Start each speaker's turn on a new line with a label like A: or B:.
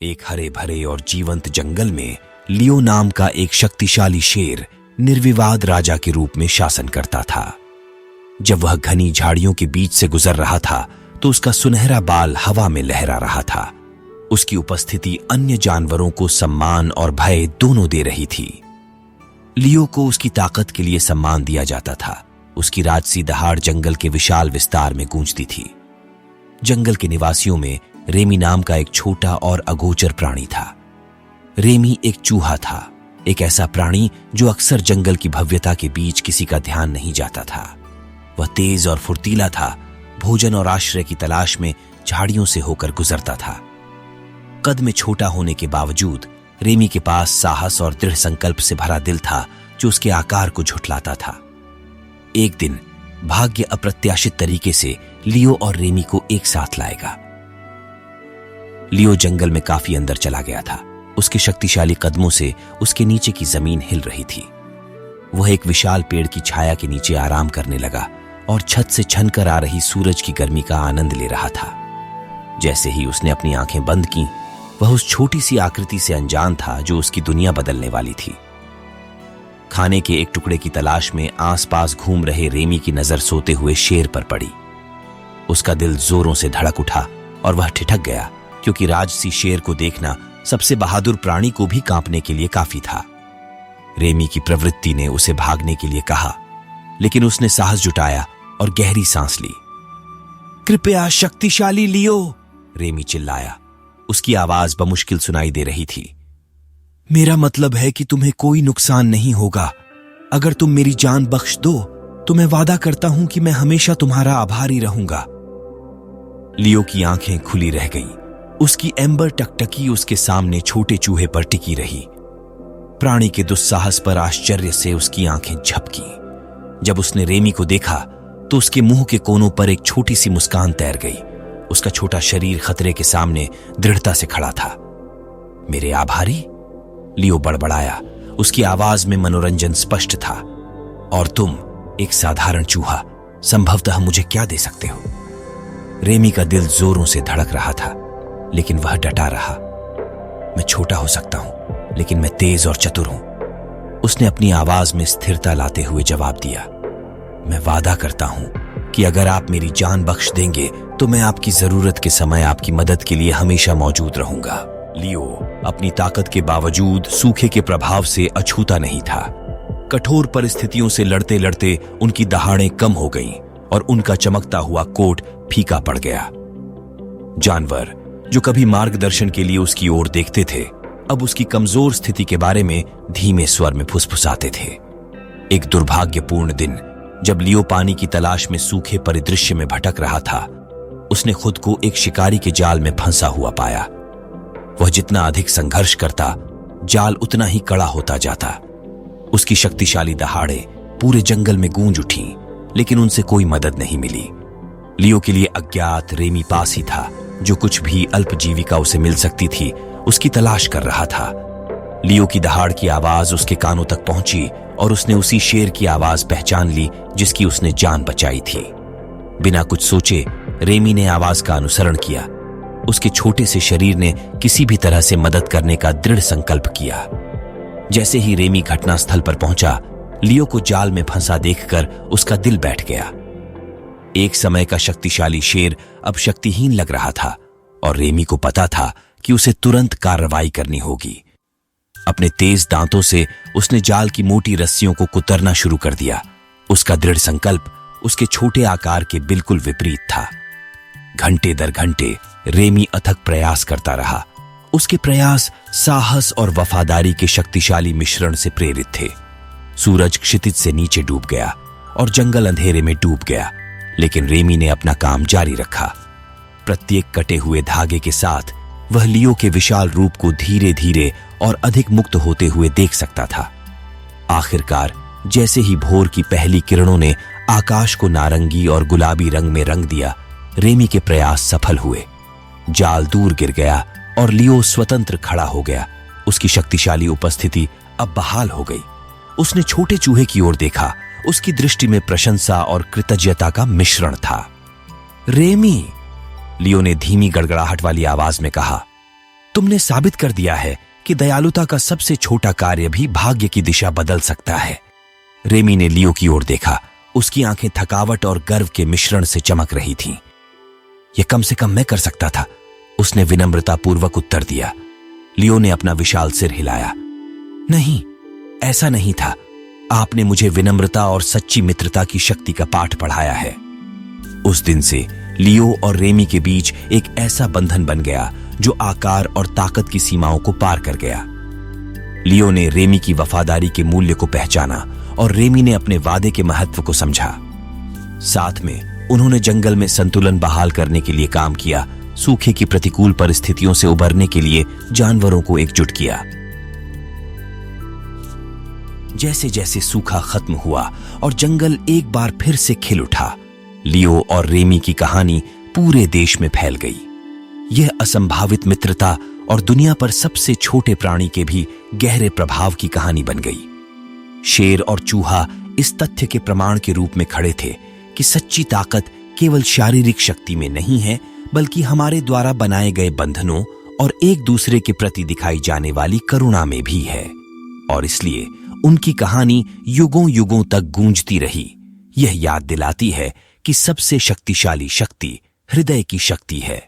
A: एक हरे भरे और जीवंत जंगल में लियो नाम का एक शक्तिशाली शेर निर्विवाद राजा के रूप में शासन करता था। जब वह घनी झाड़ियों के बीच से गुजर रहा था तो उसका सुनहरा बाल हवा में लहरा रहा था। उसकी उपस्थिति अन्य जानवरों को सम्मान और भय दोनों दे रही थी। लियो को उसकी ताकत के लिए सम्मान दिया जाता था। उसकी राजसी दहाड़ जंगल के विशाल विस्तार में गूंजती थी। जंगल के निवासियों में रेमी नाम का एक छोटा और अगोचर प्राणी था। रेमी एक चूहा था, एक ऐसा प्राणी जो अक्सर जंगल की भव्यता के बीच किसी का ध्यान नहीं जाता था। वह तेज और फुर्तीला था, भोजन और आश्रय की तलाश में झाड़ियों से होकर गुजरता था। कद में छोटा होने के बावजूद रेमी के पास साहस और दृढ़ संकल्प से भरा दिल था जो उसके आकार को झुठलाता था। एक दिन भाग्य अप्रत्याशित तरीके से लियो और रेमी को एक साथ लाएगा। लियो जंगल में काफी अंदर चला गया था। उसके शक्तिशाली कदमों से उसके नीचे की जमीन हिल रही थी। वह एक विशाल पेड़ की छाया के नीचे आराम करने लगा और छत से छनकर आ रही सूरज की गर्मी का आनंद ले रहा था। जैसे ही उसने अपनी आंखें बंद की, वह उस छोटी सी आकृति से अनजान था जो उसकी दुनिया बदलने वाली थी। खाने के एक टुकड़े की तलाश में आसपास घूम रहे रेमी की नजर सोते हुए शेर पर पड़ी। उसका दिल जोरों से धड़क उठा और वह ठिठक गया, क्योंकि राजसी शेर को देखना सबसे बहादुर प्राणी को भी कांपने के लिए काफी था। रेमी की प्रवृत्ति ने उसे भागने के लिए कहा, लेकिन उसने साहस जुटाया और गहरी सांस ली। कृपया शक्तिशाली लियो, रेमी चिल्लाया। उसकी आवाज बमुश्किल सुनाई दे रही थी। मेरा मतलब है कि तुम्हें कोई नुकसान नहीं होगा। अगर तुम मेरी जान बख्श दो तो मैं वादा करता हूं कि मैं हमेशा तुम्हारा आभारी रहूंगा। लियो की आंखें खुली रह गईं। उसकी एम्बर टकटकी उसके सामने छोटे चूहे पर टिकी रही। प्राणी के दुस्साहस पर आश्चर्य से उसकी आंखें झपकी। जब उसने रेमी को देखा तो उसके मुंह के कोनों पर एक छोटी सी मुस्कान तैर गई। उसका छोटा शरीर खतरे के सामने दृढ़ता से खड़ा था। मेरे आभारी? लियो बड़बड़ाया। उसकी आवाज में मनोरंजन स्पष्ट था। और तुम, एक साधारण चूहा, संभवतः मुझे क्या दे सकते हो? रेमी का दिल जोरों से धड़क रहा था, लेकिन वह डटा रहा। मैं छोटा हो सकता हूं, लेकिन मैं तेज और चतुर हूं, उसने अपनी आवाज में स्थिरता लाते हुए जवाब दिया। मैं वादा करता हूं कि अगर आप मेरी जान बख्श देंगे तो मैं आपकी जरूरत के समय आपकी मदद के लिए हमेशा मौजूद रहूंगा। लियो अपनी ताकत के बावजूद सूखे के प्रभाव से अछूता नहीं था। कठोर परिस्थितियों से लड़ते लड़ते उनकी दहाड़ें कम हो गईं और उनका चमकता हुआ कोट फीका पड़ गया। जानवर जो कभी मार्गदर्शन के लिए उसकी ओर देखते थे, अब उसकी कमजोर स्थिति के बारे में धीमे स्वर में फुसफुसाते थे। एक दुर्भाग्यपूर्ण दिन, जब लियो पानी की तलाश में सूखे परिदृश्य में भटक रहा था, उसने खुद को एक शिकारी के जाल में फंसा हुआ पाया। वह जितना अधिक संघर्ष करता, जाल उतना ही कड़ा होता जाता। उसकी शक्तिशाली दहाड़ें पूरे जंगल में गूंज उठीं, लेकिन उनसे कोई मदद नहीं मिली। लियो के लिए अज्ञात रेमी पास ही था, जो कुछ भी अल्पजीविका उसे मिल सकती थी उसकी तलाश कर रहा था। लियो की दहाड़ की आवाज उसके कानों तक पहुंची और उसने उसी शेर की आवाज पहचान ली जिसकी उसने जान बचाई थी। बिना कुछ सोचे रेमी ने आवाज का अनुसरण किया। उसके छोटे से शरीर ने किसी भी तरह से मदद करने का दृढ़ संकल्प किया। जैसे ही रेमी घटनास्थल पर पहुंचा, लियो को जाल में फंसा देखकर उसका दिल बैठ गया। एक समय का शक्तिशाली शेर अब शक्तिहीन लग रहा था और रेमी को पता था कि उसे तुरंत कार्रवाई करनी होगी। अपने तेज दांतों से उसने जाल की मोटी रस्सियों को कुतरना शुरू कर दिया। उसका दृढ़ संकल्प उसके छोटे आकार के बिल्कुल विपरीत था। घंटे दर घंटे रेमी अथक प्रयास करता रहा। उसके प्रयास साहस और वफादारी के शक्तिशाली मिश्रण से प्रेरित थे। सूरज क्षितिज से नीचे डूब गया और जंगल अंधेरे में डूब गया, लेकिन रेमी ने अपना काम जारी रखा। प्रत्येक कटे हुए धागे के साथ वह लियो के विशाल रूप को धीरे धीरे और अधिक मुक्त होते हुए देख सकता था। आखिरकार जैसे ही भोर की पहली किरणों ने आकाश को नारंगी और गुलाबी रंग में रंग दिया, रेमी के प्रयास सफल हुए। जाल दूर गिर गया और लियो स्वतंत्र खड़ा हो गया। उसकी शक्तिशाली उपस्थिति अब बहाल हो गई। उसने छोटे चूहे की ओर देखा। उसकी दृष्टि में प्रशंसा और कृतज्ञता का मिश्रण था। रेमी, लियो ने धीमी गड़गड़ाहट वाली आवाज में कहा, तुमने साबित कर दिया है कि दयालुता का सबसे छोटा कार्य भी भाग्य की दिशा बदल सकता है। रेमी ने लियो की ओर देखा। उसकी आंखें थकावट और गर्व के मिश्रण से चमक रही थीं। यह कम से कम मैं कर सकता था, उसने विनम्रतापूर्वक उत्तर दिया। लियो ने अपना विशाल सिर हिलाया। नहीं, ऐसा नहीं था। आपने मुझे विनम्रता और सच्ची मित्रता की शक्ति का पाठ पढ़ाया है। उस दिन से लियो और रेमी के बीच एक ऐसा बंधन बन गया जो आकार और ताकत की सीमाओं को पार कर गया। लियो ने रेमी की वफादारी के मूल्य को पहचाना और रेमी ने अपने वादे के महत्व को समझा। साथ में उन्होंने जंगल में संतुलन बहाल करने के लिए काम किया, सूखे की प्रतिकूल परिस्थितियों से उबरने के लिए जानवरों को एकजुट किया। जैसे जैसे सूखा खत्म हुआ और जंगल एक बार फिर से खिल उठा, लियो और रेमी की कहानी पूरे देश में फैल गई। यह असंभावित मित्रता और दुनिया पर सबसे छोटे प्राणी के भी गहरे प्रभाव की कहानी बन गई। शेर और चूहा इस तथ्य के प्रमाण के रूप में खड़े थे कि सच्ची ताकत केवल शारीरिक शक्ति में नहीं है, बल्कि हमारे द्वारा बनाए गए बंधनों और एक दूसरे के प्रति दिखाई जाने वाली करुणा में भी है। और इसलिए उनकी कहानी युगों युगों तक गूंजती रही। यह याद दिलाती है कि सबसे शक्तिशाली शक्ति हृदय की शक्ति है।